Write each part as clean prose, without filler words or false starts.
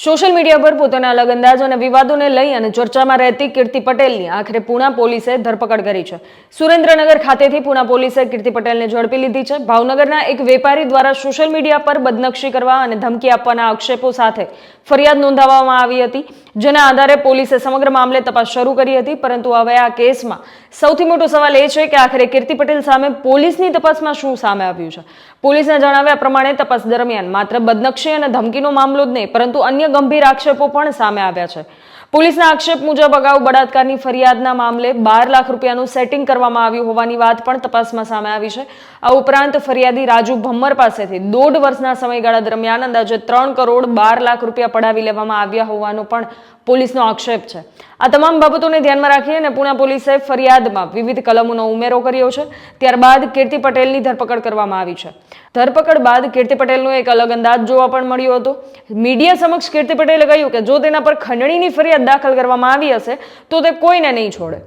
Social media પર પોતાના અલગ અંદાજો અને વિવાદોને લઈ અને ચર્ચામાં રહેતી કીર્તિ પટેલની આખરે પૂણા પોલીસે ધરપકડ કરી છે. સુરેન્દ્રનગર ખાતેથી પૂણા પોલીસે કીર્તિ પટેલને ઝડપી લીધી છે. ભાવનગરના એક વેપારી દ્વારા સોશિયલ મીડિયા પર બદનક્ષી કરવા અને ધમકી આપવાના આક્ષેપો સાથે ફરિયાદ નોંધાવવામાં આવી હતી, જેના આધારે પોલીસે સમગ્ર મામલે તપાસ શરૂ કરી હતી. પરંતુ હવે આ કેસમાં સૌથી મોટો સવાલ એ છે કે આખરે કીર્તિ પટેલ સામે પોલીસની તપાસમાં શું સામે આવ્યું છે. પોલીસના જણાવ્યા પ્રમાણે તપાસ દરમિયાન માત્ર બદનક્ષી અને ધમકીનો મામલો જ નહીં, પરંતુ અન્ય ગંભીર આક્ષેપો પણ સામે આવ્યા છે. પોલીસના આક્ષેપ મુજબ અગાઉ બળાત્કારની ફરિયાદના મામલે 12 લાખ રૂપિયાનું સેટિંગ કરવામાં આવ્યું હોવાની વાત પણ તપાસમાં સામે આવી છે. આ ઉપરાંત ફરિયાદી રાજુ ભમ્મર પાસેથી 1.5 વર્ષના સમયગાળા દરમિયાન અંદાજે 3 કરોડ 12 લાખ રૂપિયા પડાવી લેવામાં આવ્યા હોવાનો પણ પોલીસનો આક્ષેપ છે. આ તમામ બાબતોને ધ્યાનમાં રાખી અને પૂણા પોલીસે ફરિયાદમાં વિવિધ કલમોનો ઉમેરો કર્યો છે. ત્યારબાદ કીર્તિ પટેલની ધરપકડ કરવામાં આવી છે. ધરપકડ બાદ કીર્તિ પટેલનો એક અલગ અંદાજ જોવા પણ મળ્યો હતો. મીડિયા સમક્ષ કીર્તિ પટેલે કહ્યું કે જો તેના પર ખંડણીની ફરિયાદ દાખલ કરવામાં આવી હશે તો તે કોઈને નહીં છોડે,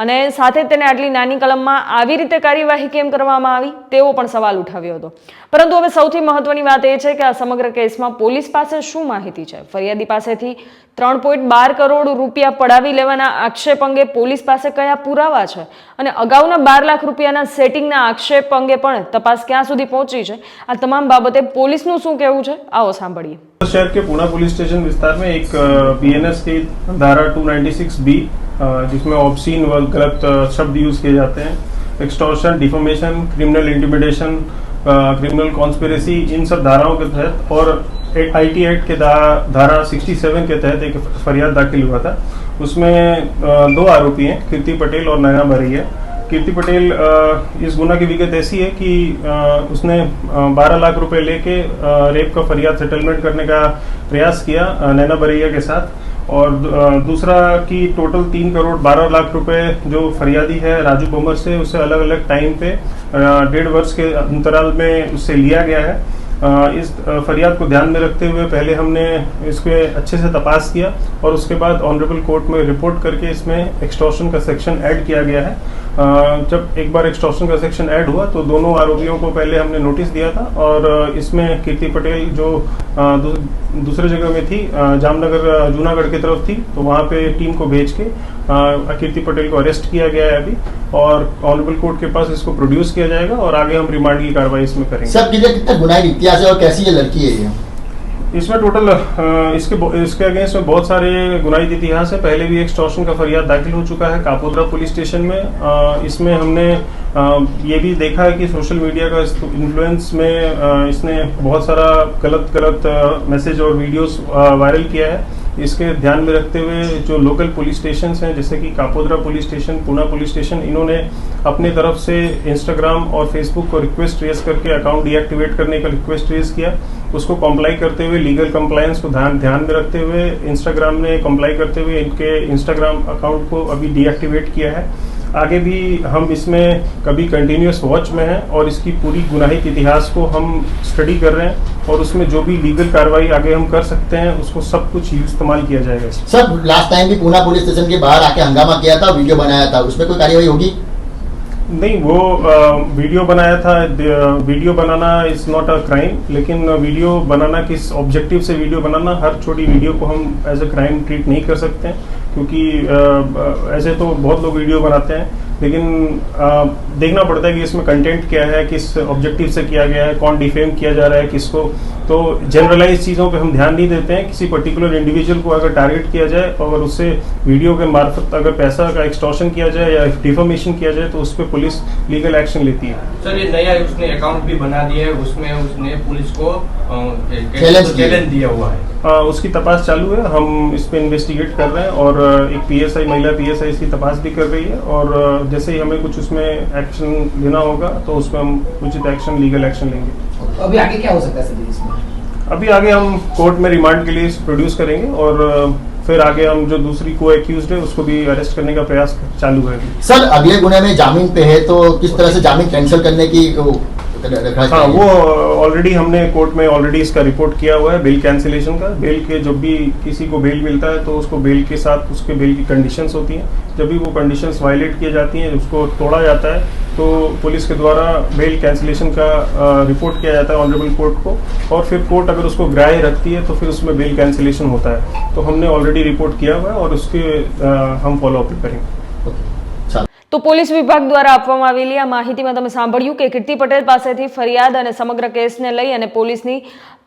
અને સાથે તેને આટલી નાની કલમમાં આવી રીતે કાર્યવાહી કેમ કરવામાં આવી તેવો પણ સવાલ ઉઠાવ્યો હતો. પરંતુ હવે સૌથી મહત્વની વાત એ છે કે આ સમગ્ર કેસમાં પોલીસ પાસે શું માહિતી છે. ફરિયાદી પાસેથી 3.12 કરોડ રૂપિયા પડાવી લેવાના આક્ષેપ અંગે પોલીસ પાસે કયા પુરાવા છે, અને અગાઉના 12 લાખ રૂપિયાના સેટિંગના આક્ષેપ અંગે પણ તપાસ ક્યાં સુધી પહોંચી છે, આ તમામ બાબતે પોલીસનું શું કહેવું છે, આવો સાંભળીએ. शहर के पूना पुलिस स्टेशन विस्तार में एक बीएनएस की धारा 296B जिसमें ऑब्सीन व गलत शब्द यूज किए जाते हैं, extortion, defamation, criminal intimidation, criminal conspiracy, इन सब धाराओं के तहत और आईटी एक्ट के धारा 67 के तहत एक फरियाद दाखिल हुआ था. उसमें 2 आरोपी हैं, कीर्ति पटेल और नैना भरैया. कीर्ति पटेल इस गुना की विगत ऐसी है कि उसने 12 लाख रुपए लेके रेप का फरियाद सेटलमेंट करने का प्रयास किया नैना भरैया के साथ, और दूसरा कि टोटल 3 करोड़ 12 लाख रुपए जो फरियादी है राजू भम्मर से उसे अलग अलग टाइम पे 1.5 वर्ष के अंतराल में उससे लिया गया है. इस फरियाद को ध्यान में रखते हुए पहले हमने इसके अच्छे से तपास किया और उसके बाद ऑनरेबल कोर्ट में रिपोर्ट करके इसमें एक्सटॉर्शन का सेक्शन ऐड किया गया है. जब एक बार एक्सटॉर्शन का सेक्शन ऐड हुआ तो दोनों आरोपियों को पहले हमने नोटिस दिया था, और इसमें कीर्ति पटेल जो दूसरे जगह में थी, जामनगर जूनागढ़ की तरफ थी, तो वहाँ पे टीम को भेज के कीर्ति पटेल को अरेस्ट किया गया है अभी, और ऑनरेबल कोर्ट के पास इसको प्रोड्यूस किया जाएगा और आगे हम रिमांड की कार्रवाई इसमें करेंगे. सर कितना गुनाही इतिहास है और कैसी ये लड़की है ये? इसमें टोटल इसके अगेंस्ट में बहुत सारे गुनाहित इतिहास है. पहले भी एक्सटॉर्शन का फरियाद दाखिल हो चुका है कापोद्रा पुलिस स्टेशन में. इसमें हमने ये भी देखा है कि सोशल मीडिया का इन्फ्लुएंस में इसने बहुत सारा गलत मैसेज और वीडियोस वायरल किया है. इसके ध्यान में रखते हुए जो लोकल पुलिस स्टेशन हैं जैसे कि Kapodra police station, Poona police station, इन्होंने अपने तरफ से इंस्टाग्राम और फेसबुक को रिक्वेस्ट रेज करके अकाउंट डीएक्टिवेट करने का रिक्वेस्ट रेज किया. उसको कंप्लाई करते हुए लीगल कंप्लायंस को ध्यान में रखते हुए इंस्टाग्राम ने कंप्लाई करते हुए इनके इंस्टाग्राम अकाउंट को अभी डीएक्टिवेट किया है. आगे भी हम इसमें कभी कंटिन्यूअस वॉच में हैं और इसकी पूरी गुनाहित इतिहास को हम स्टडी कर रहे हैं, और उसमें जो भी लीगल कार्रवाई आगे हम कर सकते हैं उसको सब कुछ इस्तेमाल किया जाएगा. सर लास्ट टाइम भी पूना पुलिस स्टेशन के बाहर आके हंगामा किया था, वीडियो बनाया था, उसमें कोई कार्रवाई होगी? नहीं, वो वीडियो बनाया था. Video banana is not a crime, लेकिन वीडियो बनाना किस ऑब्जेक्टिव से वीडियो बनाना, हर छोटी वीडियो को हम एज अ क्राइम ट्रीट नहीं कर सकते हैं, क्योंकि ऐसे तो बहुत लोग वीडियो बनाते हैं, लेकिन देखना पड़ता है कि इसमें कंटेंट क्या है, किस ऑब्जेक्टिव से किया गया है, कौन डिफेम किया जा रहा है किसको. तो जनरलाइज चीज़ों पे हम ध्यान नहीं देते हैं. किसी पर्टिकुलर इंडिविजुअल को अगर टारगेट किया जाए और उससे वीडियो के मार्फत अगर पैसा का एक्सटॉर्शन किया जाए या डिफॉर्मेशन किया जाए तो उस पर पुलिस लीगल एक्शन लेती है. सर ये नया उसने अकाउंट भी बना दिया है, उसमें उसने पुलिस को चैलेंज दिया हुआ है. उसकी तपास चालू है. हम इस पे इन्वेस्टिगेट कर रहे हैं और एक पीएसआई, महिला पीएसआई इसकी तपास भी कर रही है, और जैसे ही हमें कुछ उसमें एक्शन लेना होगा तो उसमें हम उचित एक्शन, लीगल एक्शन लेंगे. अभी आगे क्या हो सकता है सर इसमें? अभी आगे हम कोर्ट में रिमांड के लिए प्रोड्यूस करेंगे, और फिर आगे हम जो दूसरी को एक्यूज्ड है उसको भी अरेस्ट करने का प्रयास चालू है. सर अगले गुने में जामीन पे है तो किस तरह से जामीन कैंसिल करने की हाँ, वो ऑलरेडी हमने कोर्ट में ऑलरेडी इसका रिपोर्ट किया हुआ है, बेल कैंसिलेशन का. बेल के जब भी किसी को बेल मिलता है तो उसको बेल के साथ उसके बेल की कंडीशंस होती हैं. जब भी वो कंडीशंस वायलेट की जाती हैं, उसको तोड़ा जाता है तो पुलिस के द्वारा बेल कैंसिलेशन का रिपोर्ट किया जाता है ऑनरेबल कोर्ट को, और फिर कोर्ट अगर उसको ग्राह्य रखती है तो फिर उसमें बेल कैंसिलेशन होता है। तो हमने ऑलरेडी रिपोर्ट किया हुआ है और उसके हम फॉलोअप भी करेंगे। ઓકે ચાલો તો પોલીસ વિભાગ દ્વારા આપવામાં આવેલી આ માહિતીમાં તમે સાંભળ્યું કે કીર્તિ પટેલ પાસેથી ફરિયાદ અને સમગ્ર કેસને લઈ અને પોલીસની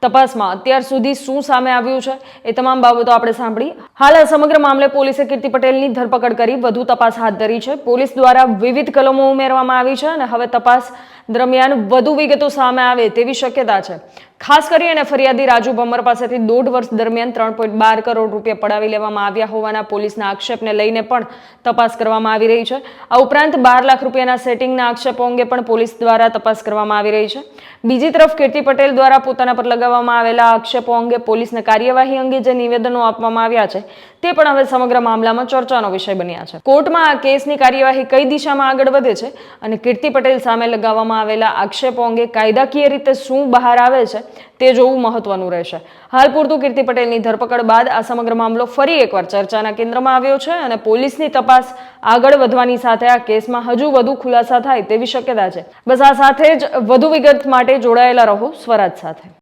તપાસમાં અત્યાર સુધી શું સામે આવ્યું છે એ તમામ બાબતો આપણે સાંભળી। હાલ આ સમગ્ર મામલે પોલીસે કીર્તિ પટેલની ધરપકડ કરી વધુ તપાસ હાથ ધરી છે। પોલીસ દ્વારા વિવિધ કલમો ઉમેરવામાં આવી છે અને હવે તપાસ દરમિયાન વધુ વિગતો સામે આવે તેવી શક્યતા છે। ખાસ કરીને ફરિયાદી રાજુ ભમ્મર પાસેથી 1.5 વર્ષ દરમિયાન 3.12 કરોડ રૂપિયા પડાવી લેવામાં આવ્યા હોવાના પોલીસના આક્ષેપને લઈને પણ તપાસ કરવામાં આવી રહી છે। આ ઉપરાંત 12 લાખ રૂપિયાના સેટિંગના આક્ષેપો અંગે પણ પોલીસ દ્વારા તપાસ કરવામાં આવી રહી છે। બીજી તરફ કીર્તિ પટેલ દ્વારા પોતાના પર લગાવવામાં આવેલા આક્ષેપો અંગે પોલીસને કાર્યવાહી અંગે જે નિવેદનો આપવામાં આવ્યા છે તે પણ હવે સમગ્ર મામલામાં ચર્ચાનો વિષય બન્યા છે। કોર્ટમાં આ કેસની કાર્યવાહી કઈ દિશામાં આગળ વધે છે અને કીર્તિ પટેલ સામે લગાવવામાં આવેલા આક્ષેપો અંગે કાયદાકીય રીતે શું બહાર આવે છે તે જોવું મહત્વનું રહેશે। હાલ પૂરતું કીર્તિ પટેલની ધરપકડ બાદ આ સમગ્ર મામલો ફરી એકવાર ચર્ચાના કેન્દ્રમાં આવ્યો છે અને પોલીસની તપાસ આગળ વધવાની સાથે આ કેસમાં હજુ વધુ ખુલાસા થાય તેવી શક્યતા છે। બસ આ સાથે જ વધુ વિગત માટે જોડાયેલા રહો સ્વરાજ સાથે।